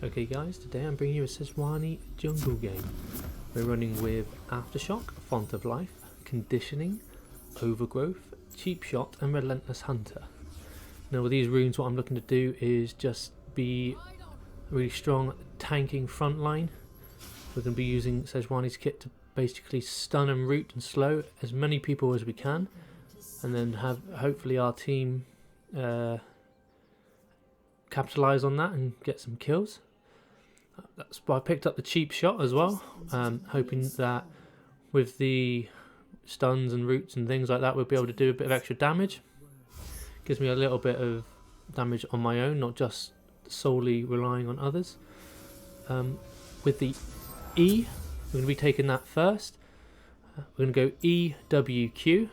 Okay guys, today I'm bringing you a Sejuani jungle game. We're running with Aftershock, Font of Life, Conditioning, Overgrowth, Cheap Shot and Relentless Hunter. Now with these runes what I'm looking to do is just be a really strong tanking front line. We're going to be using Sejuani's kit to basically stun and root and slow as many people as we can, and then have hopefully our team capitalise on that and get some kills. That's why I picked up the cheap shot as well, hoping that with the stuns and roots and things like that we'll be able to do a bit of extra damage. Gives me a little bit of damage on my own, not just solely relying on others. With the E, we're going to be taking that first. We're going to go E, W, Q, and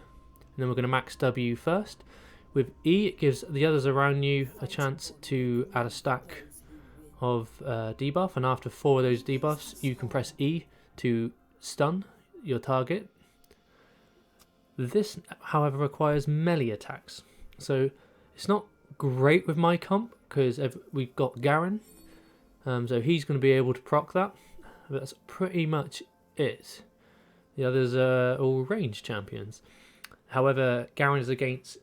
then we're going to max W first. With E, it gives the others around you a chance to add a stack of debuff, and after 4 of those debuffs you can press E to stun your target. This however requires melee attacks, so it's not great with my comp because we've got Garen, so he's going to be able to proc that, but that's pretty much it. The others are all range champions. However, Garen is against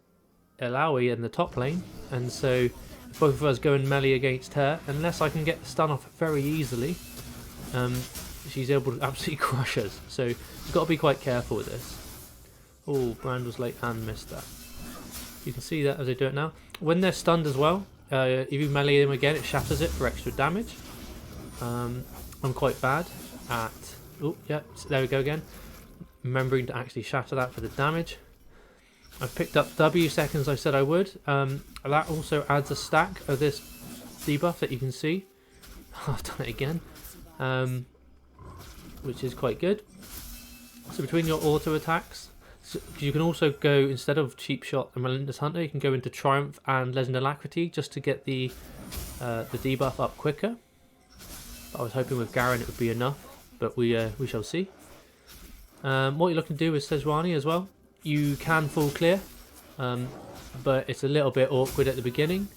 Alawi in the top lane, and so if both of us go in melee against her, unless I can get the stun off very easily, she's able to absolutely crush us. So you've got to be quite careful with this. Oh, Brand was late and missed that. You can see that as I do it now. When they're stunned as well, if you melee them again, it shatters it for extra damage. I'm quite bad at... Oh, yeah, there we go again. Remembering to actually shatter that for the damage. I've picked up W seconds I said I would. That also adds a stack of this debuff that you can see. I've done it again. Which is quite good. So between your auto attacks, you can also go, instead of Cheap Shot and Relentless Hunter, you can go into Triumph and Legend Alacrity just to get the debuff up quicker. But I was hoping with Garen it would be enough, but we shall see. What you're looking to do with Sejuani as well, you can full clear, but it's a little bit awkward at the beginning.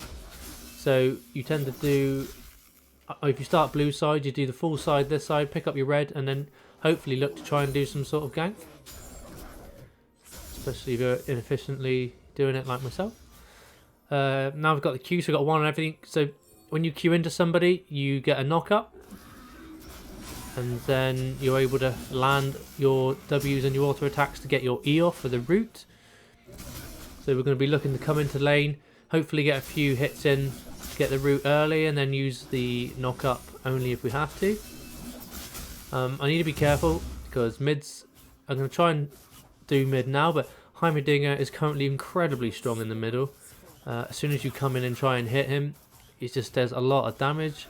So you tend to do, if you start blue side, you do the full side this side, pick up your red, and then hopefully look to try and do some sort of gank. Especially if you're inefficiently doing it like myself. Now we've got the Q, so we've got 1 on everything. So when you Q into somebody, you get a knock up, and then you're able to land your W's and your auto attacks to get your E off for the root. So we're going to be looking to come into lane, hopefully get a few hits in to get the root early, and then use the knock up only if we have to. I need to be careful because mids, I'm going to try and do mid now, but Heimerdinger is currently incredibly strong in the middle. As soon as you come in and try and hit him, it just does a lot of damage.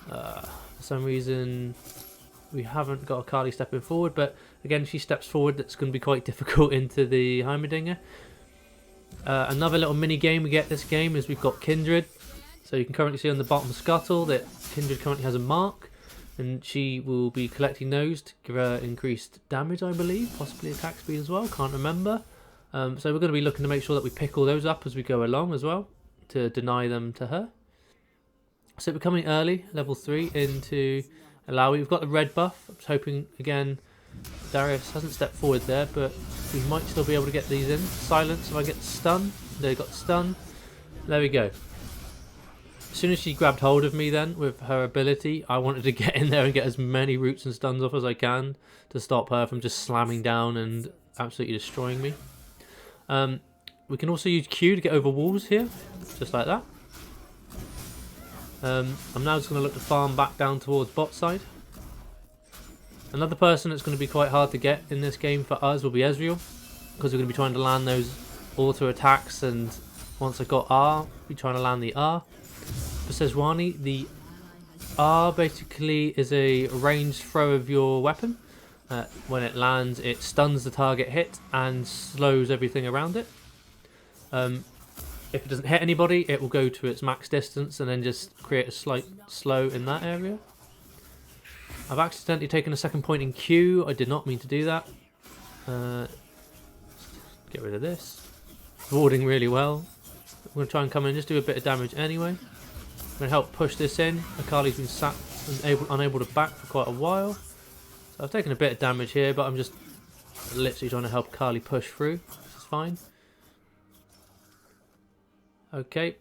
For some reason we haven't got Akali stepping forward, but again, if she steps forward, that's going to be quite difficult into the Heimerdinger. Another little mini game we get this game is we've got Kindred. So you can currently see on the bottom scuttle that Kindred currently has a mark, and she will be collecting those to give her increased damage, I believe, possibly attack speed as well, can't remember. So we're going to be looking to make sure that we pick all those up as we go along as well, to deny them to her. So we're coming early, level 3 into Alawi. We've got the red buff. I was hoping, again, Darius hasn't stepped forward there, but we might still be able to get these in. Silence if I get the stun. They got the stun. There we go. As soon as she grabbed hold of me then, with her ability, I wanted to get in there and get as many roots and stuns off as I can to stop her from just slamming down and absolutely destroying me. We can also use Q to get over walls here, just like that. I'm now just going to look to farm back down towards bot side. Another person that's going to be quite hard to get in this game for us will be Ezreal, because we're going to be trying to land those auto attacks, and once I got R, we're trying to land the R. For Sejuani, the R basically is a ranged throw of your weapon. When it lands, it stuns the target hit and slows everything around it. If it doesn't hit anybody, it will go to its max distance and then just create a slight slow in that area. I've accidentally taken a second point in Q. I did not mean to do that. Get rid of this. Warding really well. I'm going to try and come in and just do a bit of damage anyway. I'm going to help push this in. Akali's been sat and unable to back for quite a while. So I've taken a bit of damage here, but I'm just literally trying to help Akali push through. This is fine. Okay.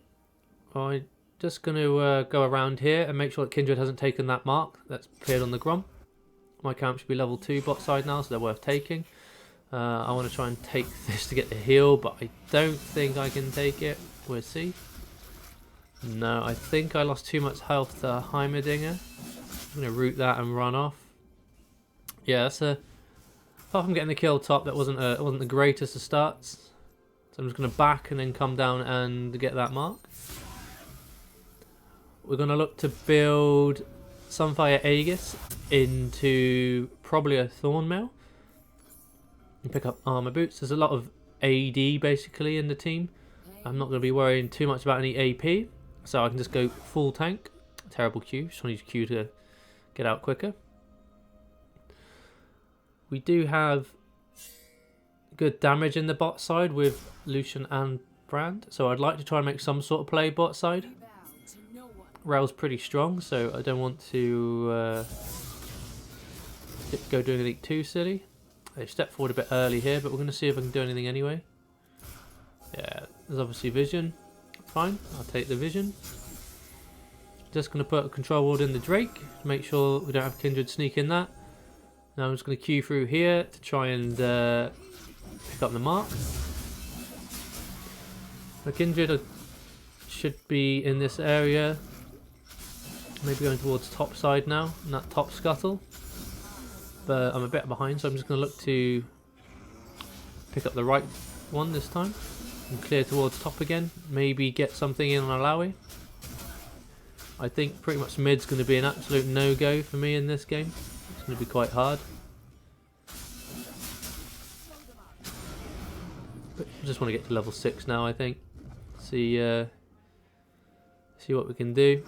I'm just going to go around here and make sure that Kindred hasn't taken that mark that's appeared on the Grom. My camp should be level 2 bot side now, so they're worth taking. I want to try and take this to get the heal, but I don't think I can take it. We'll see. No, I think I lost too much health to Heimerdinger. I'm going to root that and run off. Yeah, that's a... Apart from getting the kill top, that wasn't the greatest of starts. So I'm just going to back and then come down and get that mark. We're going to look to build Sunfire Aegis into probably a Thornmail. And pick up armor boots. There's a lot of AD basically in the team. I'm not going to be worrying too much about any AP. So I can just go full tank. Terrible Q. Just want to use Q to get out quicker. We do have good damage in the bot side with Lucian and Brand. So I'd like to try and make some sort of play bot side. Rel's pretty strong, so I don't want to go do anything too silly. I stepped forward a bit early here, but we're going to see if I can do anything anyway. Yeah, there's obviously vision. Fine, I'll take the vision. Just going to put a control ward in the Drake to make sure we don't have Kindred sneak in that. Now I'm just going to queue through here to try and pick up the mark. The Kindred should be in this area. Maybe going towards top side now, in that top scuttle. But I'm a bit behind, so I'm just going to look to pick up the right one this time. And clear towards top again. Maybe get something in on Alawi. I think pretty much mid's going to be an absolute no-go for me in this game. It's going to be quite hard. But I just want to get to level 6 now, I think. See what we can do.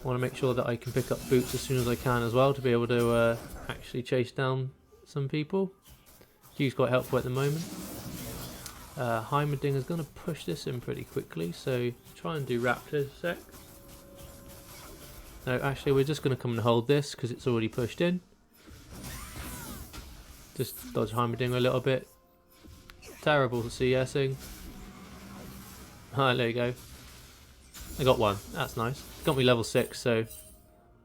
I want to make sure that I can pick up boots as soon as I can as well to be able to actually chase down some people. Q's quite helpful at the moment. Heimerdinger is going to push this in pretty quickly, so try and do Raptors a sec. No, actually we're just going to come and hold this because it's already pushed in. Just dodge Heimerdinger a little bit. Terrible CSing. Alright, there you go. I got one. That's nice. Got me level 6, so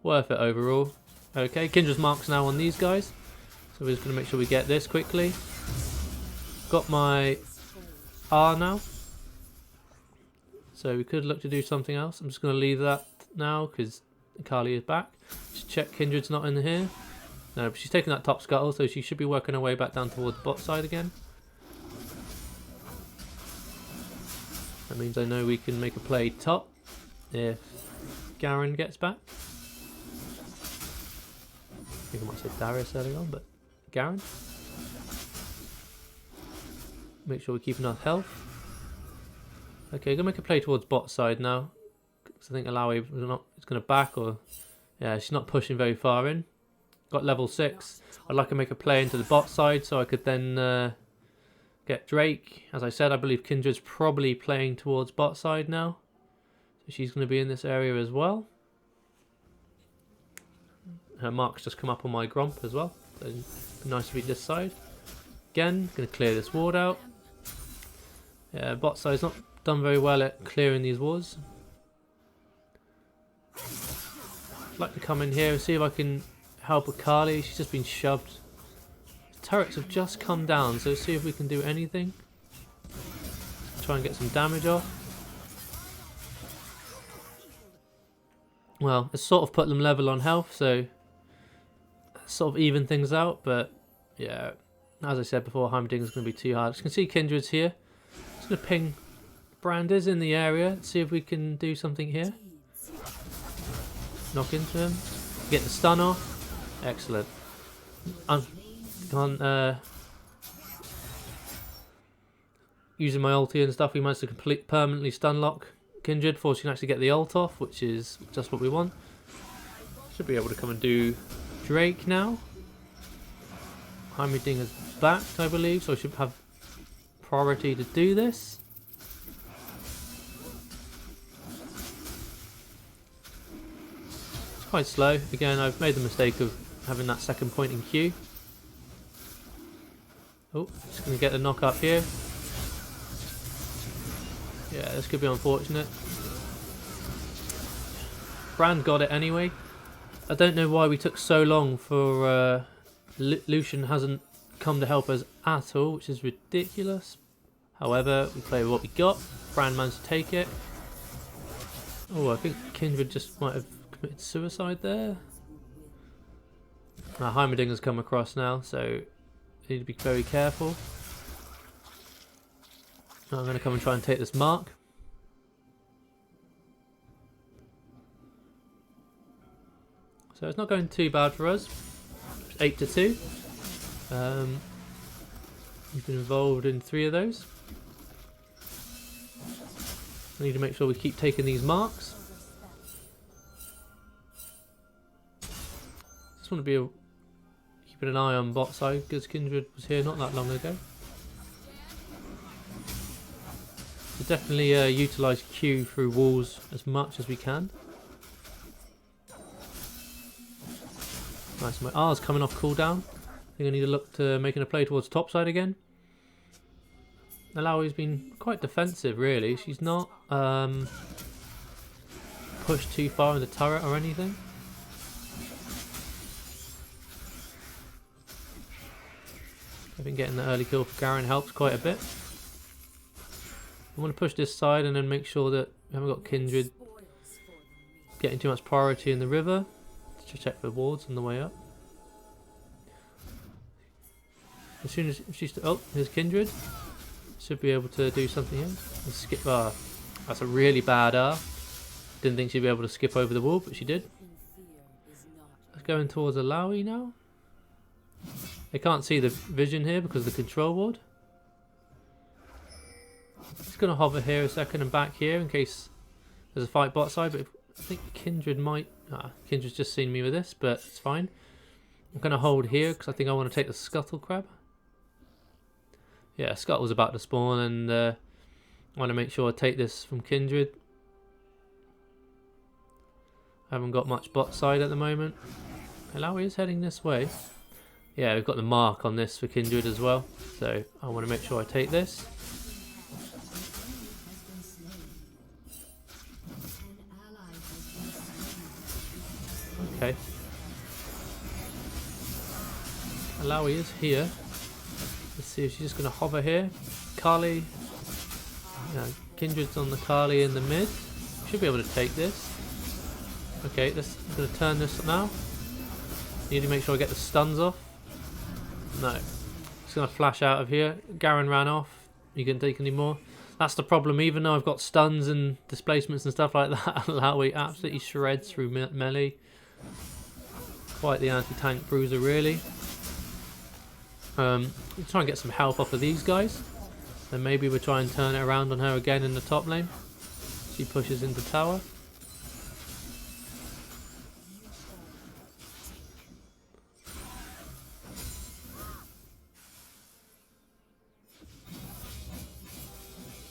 worth it overall. Okay, Kindred's marks now on these guys. So we're just going to make sure we get this quickly. Got my R now. So we could look to do something else. I'm just going to leave that now because Akali is back. Just check Kindred's not in here. No, but she's taking that top scuttle, so she should be working her way back down towards bot side again. That means I know we can make a play top if Garen gets back. I think I might say Darius earlier on, but Garen. Make sure we keep enough health. Okay, gonna make a play towards bot side now. Because I think Alawi is going to back, or yeah, she's not pushing very far in. Got level 6. I'd like to make a play into the bot side so I could then get Drake. As I said, I believe Kindred's probably playing towards bot side now. So she's going to be in this area as well. Her mark's just come up on my Gromp as well. So it'd be nice to be this side. Again, going to clear this ward out. Yeah, bot side's not done very well at clearing these wards. I'd like to come in here and see if I can help Akali. She's just been shoved. The turrets have just come down, so see if we can do anything. Try and get some damage off. Well, it's sort of put them level on health, so sort of even things out, but yeah, as I said before, Heimerdinger is going to be too hard. As you can see, Kindred's here. Just going to ping Branders in the area, see if we can do something here. Knock into him. Get the stun off. Excellent. Using my ulti and stuff, we managed to permanently stun lock Kindred before she can actually get the ult off, which is just what we want. Should be able to come and do Drake now. Heimerdinger's backed, I believe, so I should have priority to do this. It's quite slow. Again, I've made the mistake of having that second point in Q. Oh, just going to get the knock up here. Yeah, this could be unfortunate. Brand got it anyway. I don't know why we took so long for... Lucian hasn't come to help us at all, which is ridiculous. However, we play with what we got. Brand managed to take it. Oh, I think Kindred just might have committed suicide there. Heimerdinger's come across now, so need to be very careful. I'm going to come and try and take this mark. So it's not going too bad for us. It's 8-2. We've been involved in 3 of those. I need to make sure we keep taking these marks. Just want to be keeping an eye on bot side because Kindred was here not that long ago. So definitely utilise Q through walls as much as we can. Nice, my R's coming off cooldown. I think I need to look to making a play towards top side again. Alawi's been quite defensive really. She's not pushed too far in the turret or anything. I think getting the early kill for Garen helps quite a bit. I want to push this side and then make sure that we haven't got Kindred getting too much priority in the river. Just check for wards on the way up. As soon as she's... Oh, here's Kindred. Should be able to do something here. And skip... that's a really bad R. Didn't think she'd be able to skip over the wall, but she did. Let's go in towards Alawi now. They can't see the vision here because of the control ward. Just going to hover here a second and back here in case there's a fight bot side, but I think Kindred might... Kindred's just seen me with this, but it's fine. I'm going to hold here because I think I want to take the Scuttle Crab. Yeah, Scuttle's about to spawn and I want to make sure I take this from Kindred. I haven't got much bot side at the moment. Alawi is heading this way. Yeah, we've got the mark on this for Kindred as well, so I want to make sure I take this. Okay. Alawi is here. Let's see if she's just going to hover here. Kali. Yeah, Kindred's on the Kali in the mid. Should be able to take this. Okay, I'm going to turn this now. Need to make sure I get the stuns off. No. Just going to flash out of here. Garen ran off. You can take any more. That's the problem. Even though I've got stuns and displacements and stuff like that, Alawi absolutely shreds through melee. Quite the anti-tank bruiser, really. Try and get some help off of these guys. Then maybe we'll try and turn it around on her again in the top lane. She pushes into tower.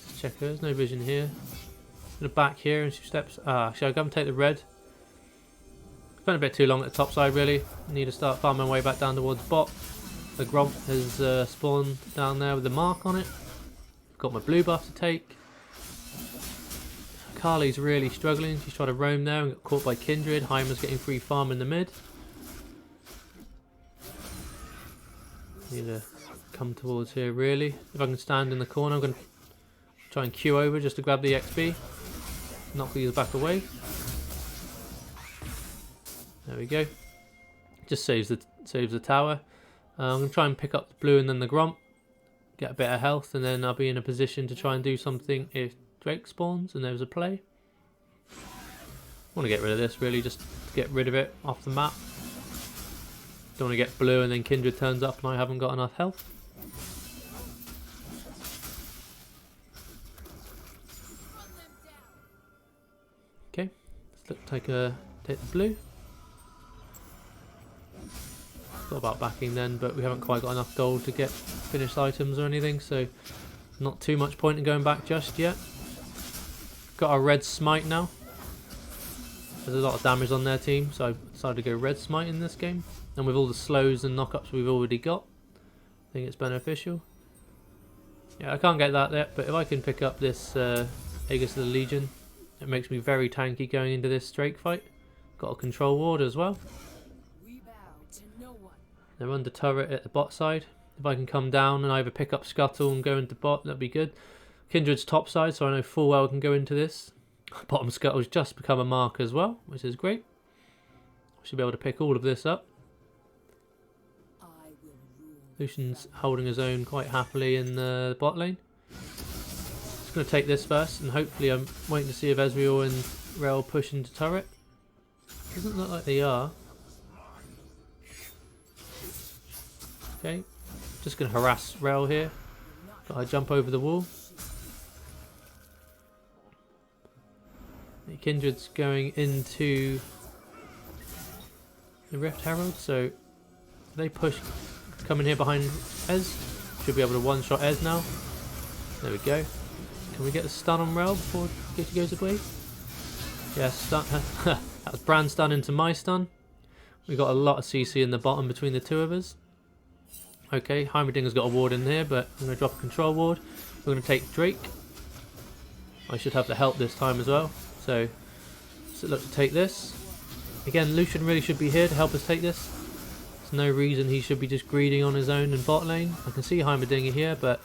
Let's check her. There's no vision here. I'm gonna back here and she steps. Shall I go and take the red? Spent a bit too long at the top side, really. Need to start farming my way back down towards bot. The Gromp has spawned down there with the mark on it. Got my blue buff to take. Kali's really struggling. She's trying to roam there and got caught by Kindred. Heimer's getting free farm in the mid. Need to come towards here, really. If I can stand in the corner, I'm going to try and queue over just to grab the XP. Knock these back away. There we go. Just saves the tower. I'm going to try and pick up the blue and then the Gromp. Get a bit of health and then I'll be in a position to try and do something if Drake spawns and there's a play. I want to get rid of this really, just to get rid of it off the map. Don't want to get blue and then Kindred turns up and I haven't got enough health. Okay, let's take the blue. Thought about backing then, but we haven't quite got enough gold to get finished items or anything, so not too much point in going back just yet. Got our red smite now. There's a lot of damage on their team, so I decided to go red smite in this game. And with all the slows and knockups we've already got, I think it's beneficial. Yeah, I can't get that yet, but if I can pick up this Aegis of the Legion, it makes me very tanky going into this Drake fight. Got a control ward as well. They're under turret at the bot side. If I can come down and either pick up Scuttle and go into bot, that'd be good. Kindred's top side, so I know full well I can go into this. Bottom Scuttle's just become a mark as well, which is great. Should be able to pick all of this up. Lucian's holding his own quite happily in the bot lane. Just going to take this first, and hopefully I'm waiting to see if Ezreal and Rel push into turret. Doesn't look like they are. Okay, just going to harass Rel here. Gotta jump over the wall. The Kindred's going into the Rift Herald, so if they push, come in here behind Ez. Should be able to one-shot Ez now. There we go. Can we get a stun on Rel before he goes away? Yeah, stun. That was Brand stun into my stun. We got a lot of CC in the bottom between the two of us. Okay, Heimerdinger's got a ward in here, but I'm going to drop a control ward. We're going to take Drake. I should have the help this time as well. So look to take this. Again, Lucian really should be here to help us take this. There's no reason he should be just greeding on his own in bot lane. I can see Heimerdinger here, but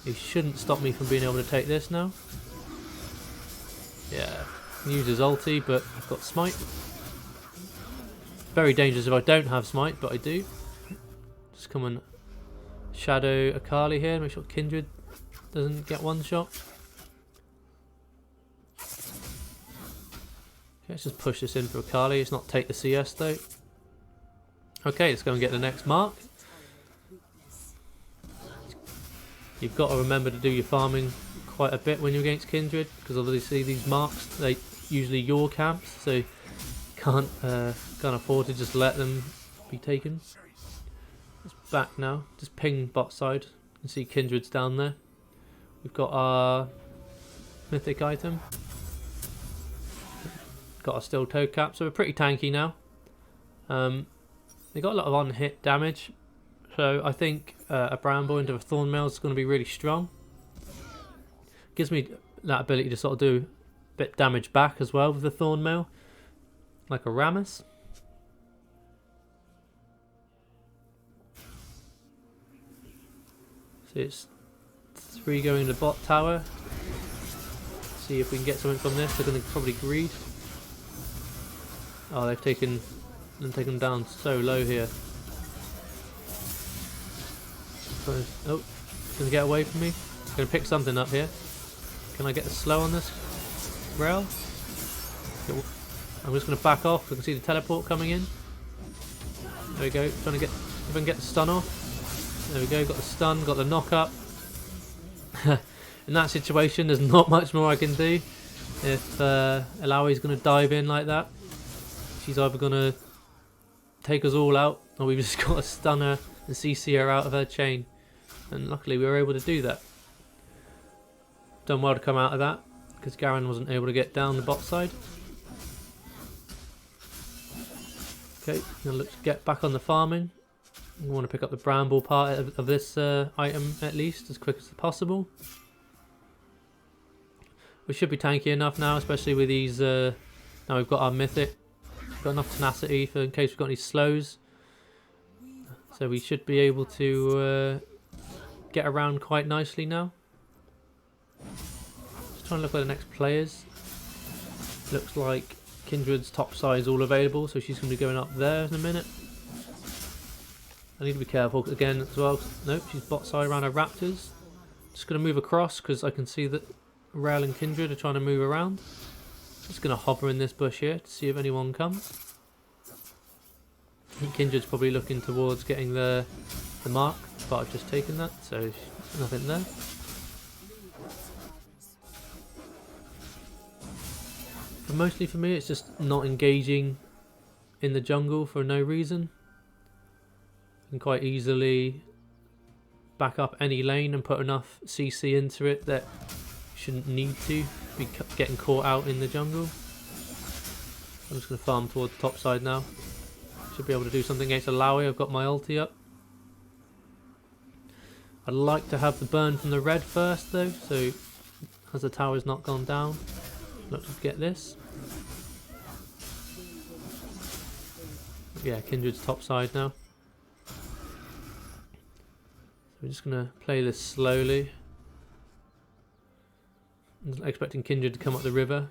he shouldn't stop me from being able to take this now. Yeah, use his ulti, but I've got smite. Very dangerous if I don't have smite, but I do. Just come and shadow Akali here, make sure Kindred doesn't get one shot. Okay, let's just push this in for Akali. Let's not take the CS though. Okay, let's go and get the next mark. You've got to remember to do your farming quite a bit when you're against Kindred, because obviously these marks, they usually your camps, so you can't afford to just let them be taken. It's back now. Just ping bot side. You can see Kindred's down there. We've got our mythic item. Got our steel toe cap, so we're pretty tanky now. They got a lot of on-hit damage, so I think a Bramble into a Thornmail is going to be really strong. Gives me that ability to sort of do a bit damage back as well with the Thornmail, like a Rammus. So it's 3 going to bot tower. See if we can get something from this. They're going to probably greed. Oh, they've taken them down so low here. Oh, it's going to get away from me. It's going to pick something up here. Can I get the slow on this rail? I'm just going to back off. I can see the teleport coming in. There we go. Trying to get, if I can get the stun off. There we go. Got the stun. Got the knock up. In that situation, there's not much more I can do. If Alawi's going to dive in like that, she's either going to take us all out, or we've just got to stun her and CC her out of her chain. And luckily we were able to do that. Done well to come out of that, because Garen wasn't able to get down the bot side. Okay, now let's get back on the farming. We want to pick up the Bramble part of this item at least as quick as possible. We should be tanky enough now, especially with these. Now we've got our mythic. Got enough tenacity for in case we've got any slows. So we should be able to get around quite nicely now. Just trying to look at the next players. Looks like Kindred's top side is all available, so she's going to be going up there in a minute. I need to be careful again as well. Nope, she's bot side around her Raptors. Just going to move across because I can see that Rel and Kindred are trying to move around. Just going to hover in this bush here to see if anyone comes. I think Kindred's probably looking towards getting the mark, but I've just taken that, so nothing there. But mostly for me, it's just not engaging in the jungle for no reason. And quite easily back up any lane and put enough CC into it that you shouldn't need to be getting caught out in the jungle. I'm just going to farm towards the top side now. Should be able to do something against Alawi. I've got my ulti up. I'd like to have the burn from the red first though, so as the tower's not gone down, let's get this. Yeah, Kindred's top side now. So we're just going to play this slowly. I'm expecting Kindred to come up the river.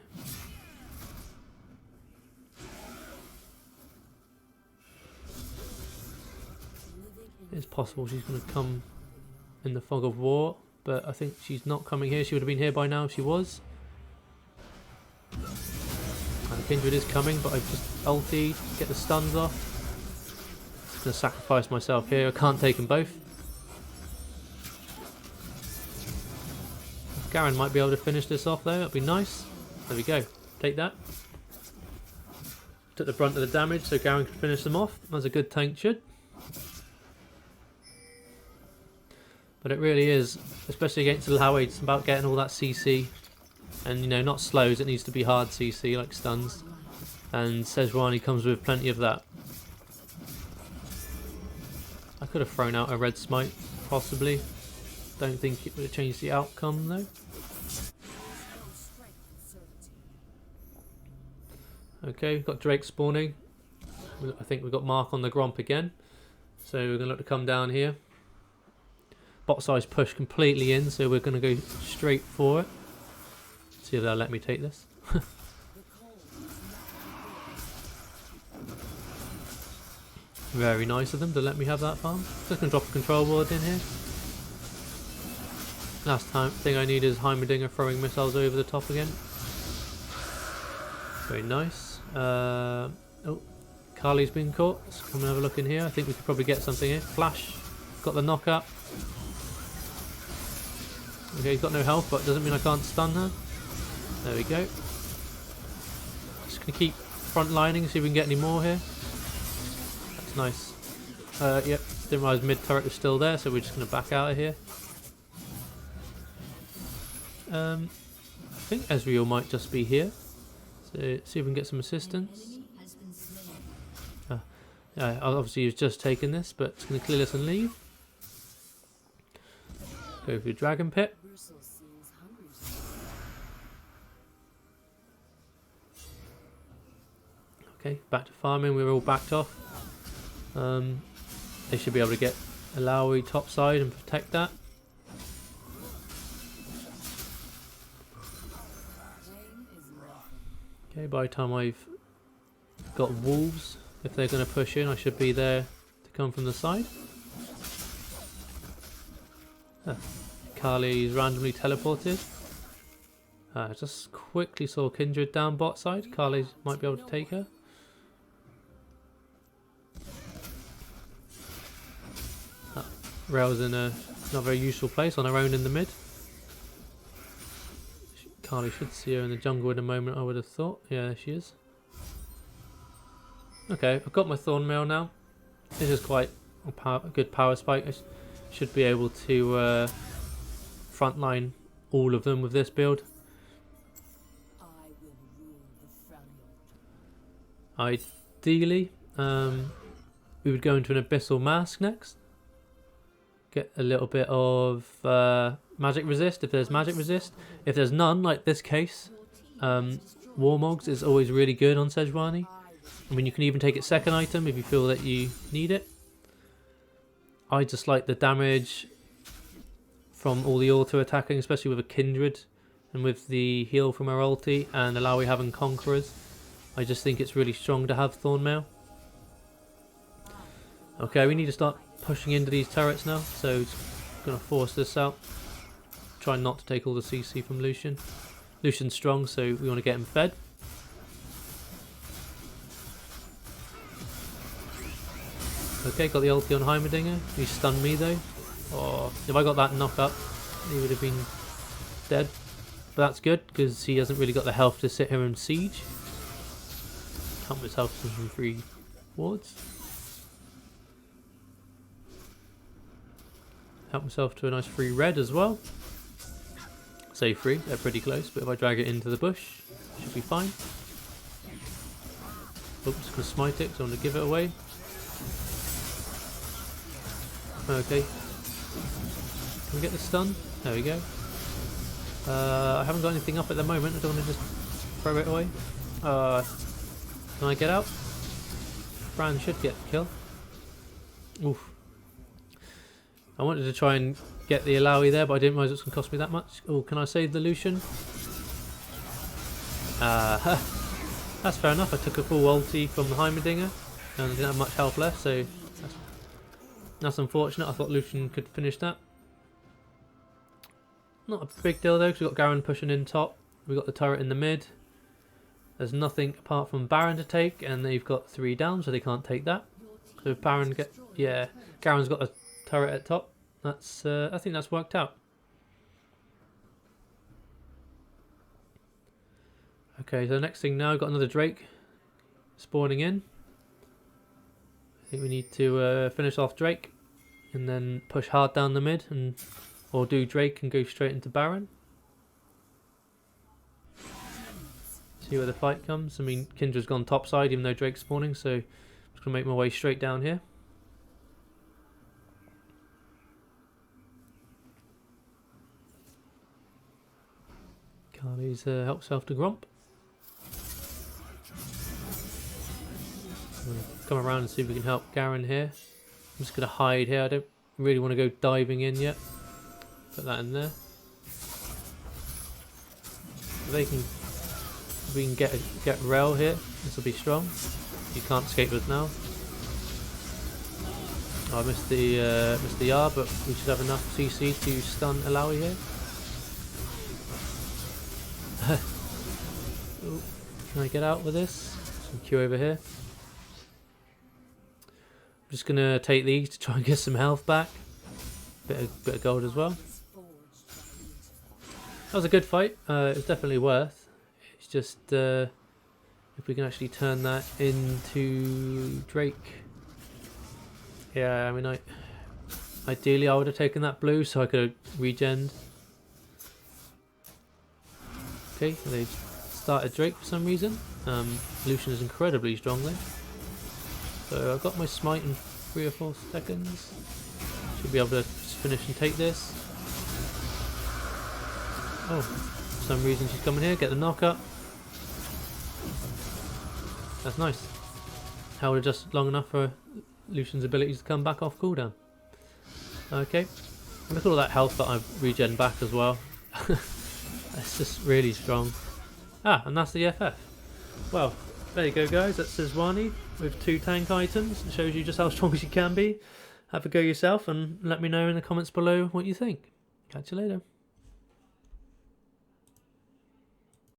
It's possible she's going to come in the fog of war, but I think she's not coming here. She would have been here by now if she was. And Kindred is coming, but I've just ultied, get the stuns off. Just going to sacrifice myself here. I can't take them both. Garen might be able to finish this off though. That'd be nice. There we go. Take that. Took the brunt of the damage so Garen could finish them off, as a good tank should. But it really is, especially against Alawi, it's about getting all that CC. And, you know, not slows, it needs to be hard CC, like stuns. And Sejuani comes with plenty of that. I could have thrown out a red smite, possibly. Don't think it would have changed the outcome, though. Okay, we've got Drake spawning. I think we've got Mark on the Gromp again. So we're going to look to come down here. Bot size push completely in, so we're going to go straight for it. See if they'll let me take this. Very nice of them to let me have that farm. Just going to drop a control ward in here. Last thing I need is Heimerdinger throwing missiles over the top again. Very nice. Oh, Carly's been caught. Let's come and have a look in here. I think we could probably get something here. Flash. Got the knockup. Okay, he's got no health, but doesn't mean I can't stun her. There we go. Just going to keep front lining, see if we can get any more here. That's nice. Yep, didn't realise mid turret was still there, so we're just going to back out of here. I think Ezreal might just be here. So see if we can get some assistance. Yeah, obviously he's just taken this, but it's going to clear this and leave. Go for Dragon Pit. Okay, back to farming. We're all backed off. They should be able to get Alawi top side and protect that. Okay, by the time I've got wolves, if they're going to push in, I should be there to come from the side. Kali's randomly teleported. Just quickly saw Kindred down bot side. Kali might be able to take her. Rail's in a not very useful place on her own in the mid. Kali should see her in the jungle in a moment, I would have thought. Yeah, there she is. Okay, I've got my Thornmail now. This is quite a good power spike. I should be able to frontline all of them with this build. Ideally, we would go into an Abyssal Mask next. Get a little bit of magic resist if there's magic resist. If there's none, like this case, Warmogs is always really good on Sejuani. I mean, you can even take it second item if you feel that you need it. I just like the damage from all the auto attacking, especially with a Kindred and with the heal from her ulti and Alawi having Conquerors. I just think it's really strong to have Thornmail. Okay, we need to start pushing into these turrets now, so just gonna force this out. Try not to take all the CC from Lucian. Lucian's strong, so we want to get him fed. Okay, got the ulti on Heimerdinger. He stunned me though. Oh, if I got that knock up, he would have been dead. But that's good, because he hasn't really got the health to sit here and siege. Can't myself from 3 wards. help myself to a nice free red as well. Say free, they're pretty close, but if I drag it into the bush, should be fine. Oops, just gonna smite it because I want to give it away. Okay. Can we get the stun? There we go. I haven't got anything up at the moment. I don't want to just throw it away. Can I get out? Bran should get the kill. Oof. I wanted to try and get the Alawi there, but I didn't realize it was going to cost me that much. Oh, can I save the Lucian? That's fair enough. I took a full ulti from the Heimerdinger and I didn't have much health left, so that's unfortunate. I thought Lucian could finish that. Not a big deal though, because we've got Garen pushing in top. We've got the turret in the mid. There's nothing apart from Baron to take, and they've got 3 down, so they can't take that. So if Baron get, yeah, Garen's got a turret at top. That's I think that's worked out. Okay, so the next thing now, we've got another Drake spawning in. I think we need to finish off Drake and then push hard down the mid, and or do Drake and go straight into Baron. See where the fight comes. I mean, Kindra's gone top side even though Drake's spawning, so I'm just going to make my way straight down here. Kali's help self to Gromp. I'm going to come around and see if we can help Garen here. I'm just going to hide here. I don't really want to go diving in yet. Put that in there. They can. If we can get Rel here, this will be strong. You can't escape us now. Oh, I missed the R, but we should have enough CC to stun Alawi here. Ooh, can I get out with this? Some Q over here. I'm just gonna take these to try and get some health back. Bit of gold as well. That was a good fight. It was definitely worth. It's just if we can actually turn that into Drake. Yeah, I mean, ideally I would have taken that blue so I could have regen. Okay, they started Drake for some reason. Lucian is incredibly strong there. So I've got my smite in 3 or 4 seconds. Should be able to finish and take this. Oh, for some reason she's coming here, get the knock up. That's nice. Held her just long enough for Lucian's abilities to come back off cooldown. Okay, look at all that health that I've regen back as well. That's just really strong. Ah, and that's the FF. Well, there you go guys, that's Sejuani with 2 tank items. It shows you just how strong she can be. Have a go yourself and let me know in the comments below what you think. Catch you later.